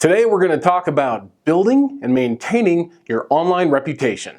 Today we're going to talk about building and maintaining your online reputation.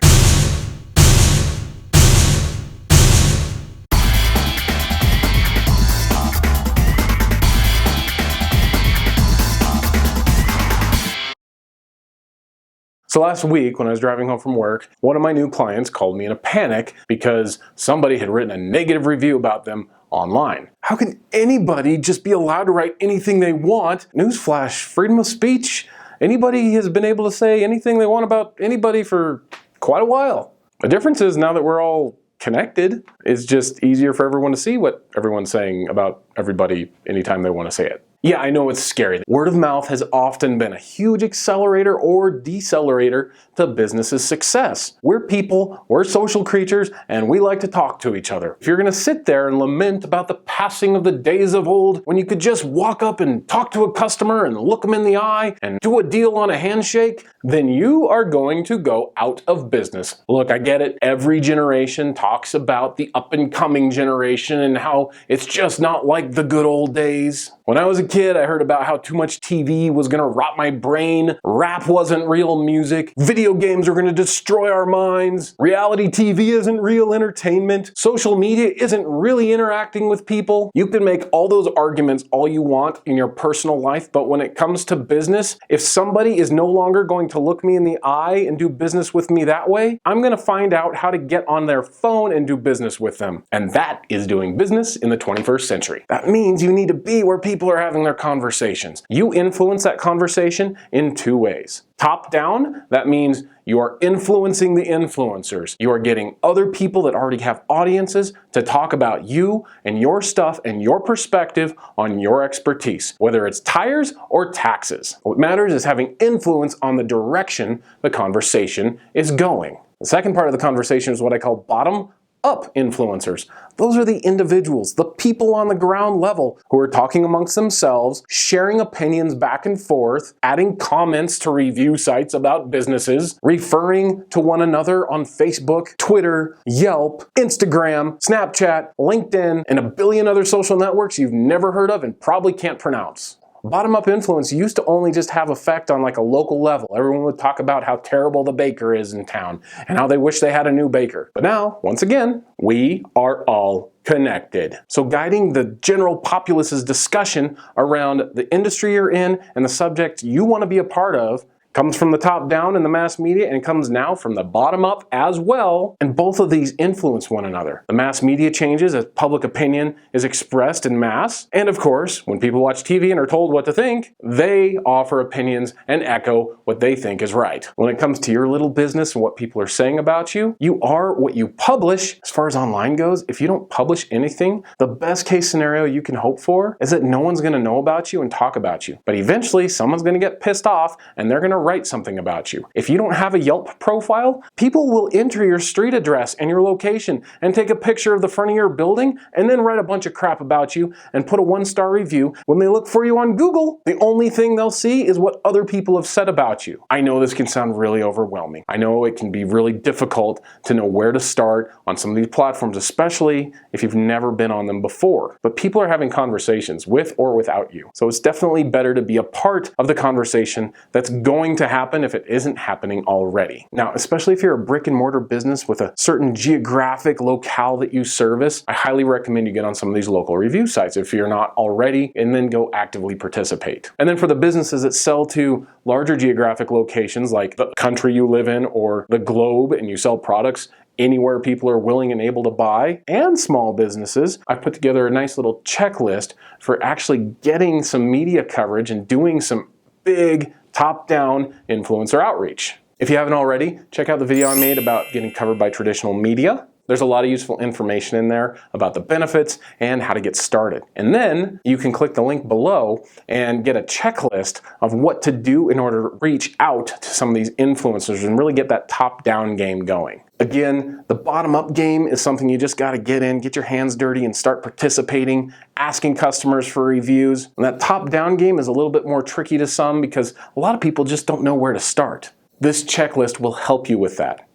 So last week when I was driving home from work, one of my new clients called me in a panic because somebody had written a negative review about them online. How can anybody just be allowed to write anything they want? Newsflash, freedom of speech. Anybody has been able to say anything they want about anybody for quite a while. The difference is now that we're all connected, it's just easier for everyone to see what everyone's saying about everybody anytime they want to say it. Yeah, I know it's scary. Word of mouth has often been a huge accelerator or decelerator to business's success. We're people, we're social creatures, and we like to talk to each other. If you're gonna sit there and lament about the passing of the days of old when you could just walk up and talk to a customer and look them in the eye and do a deal on a handshake, then you are going to go out of business. Look, I get it. Every generation talks about the up-and-coming generation and how it's just not like the good old days. When I was a kid, I heard about how too much TV was gonna rot my brain, rap wasn't real music, video games are gonna destroy our minds, reality TV isn't real entertainment, social media isn't really interacting with people. You can make all those arguments all you want in your personal life, but when it comes to business, if somebody is no longer going to look me in the eye and do business with me that way, I'm gonna find out how to get on their phone and do business with them. And that is doing business in the 21st century. That means you need to be where people are having their conversations. You influence that conversation in two ways. Top down, that means you are influencing the influencers. You are getting other people that already have audiences to talk about you and your stuff and your perspective on your expertise, whether it's tires or taxes. What matters is having influence on the direction the conversation is going. The second part of the conversation is what I call bottom up influencers. Those are the individuals, the people on the ground level who are talking amongst themselves, sharing opinions back and forth, adding comments to review sites about businesses, referring to one another on Facebook, Twitter, Yelp, Instagram, Snapchat, LinkedIn, and a billion other social networks you've never heard of and probably can't pronounce. Bottom-up influence used to only just have effect on like a local level. Everyone would talk about how terrible the baker is in town and how they wish they had a new baker. But now, once again, we are all connected. So guiding the general populace's discussion around the industry you're in and the subject you want to be a part of comes from the top down in the mass media and comes now from the bottom up as well, and both of these influence one another. The mass media changes as public opinion is expressed in mass, and of course, when people watch TV and are told what to think, they offer opinions and echo what they think is right. When it comes to your little business and what people are saying about you, you are what you publish. As far as online goes, if you don't publish anything, the best case scenario you can hope for is that no one's gonna know about you and talk about you. But eventually, someone's gonna get pissed off and they're gonna write something about you. If you don't have a Yelp profile, people will enter your street address and your location and take a picture of the front of your building and then write a bunch of crap about you and put a 1-star review. When they look for you on Google, the only thing they'll see is what other people have said about you. I know this can sound really overwhelming. I know it can be really difficult to know where to start on some of these platforms, especially if you've never been on them before. But people are having conversations with or without you. So it's definitely better to be a part of the conversation that's going to happen if it isn't happening already. Now, especially if you're a brick and mortar business with a certain geographic locale that you service, I highly recommend you get on some of these local review sites if you're not already, and then go actively participate. And then for the businesses that sell to larger geographic locations like the country you live in or the globe, and you sell products anywhere people are willing and able to buy, and small businesses, I've put together a nice little checklist for actually getting some media coverage and doing some big top-down influencer outreach. If you haven't already, check out the video I made about getting covered by traditional media. There's a lot of useful information in there about the benefits and how to get started. And then you can click the link below and get a checklist of what to do in order to reach out to some of these influencers and really get that top-down game going. Again, the bottom-up game is something you just got to get in, get your hands dirty and start participating, asking customers for reviews. And that top-down game is a little bit more tricky to some because a lot of people just don't know where to start. This checklist will help you with that.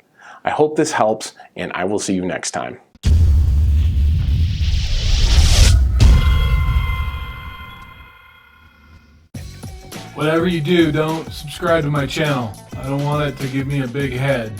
I hope this helps, and I will see you next time. Whatever you do, don't subscribe to my channel. I don't want it to give me a big head.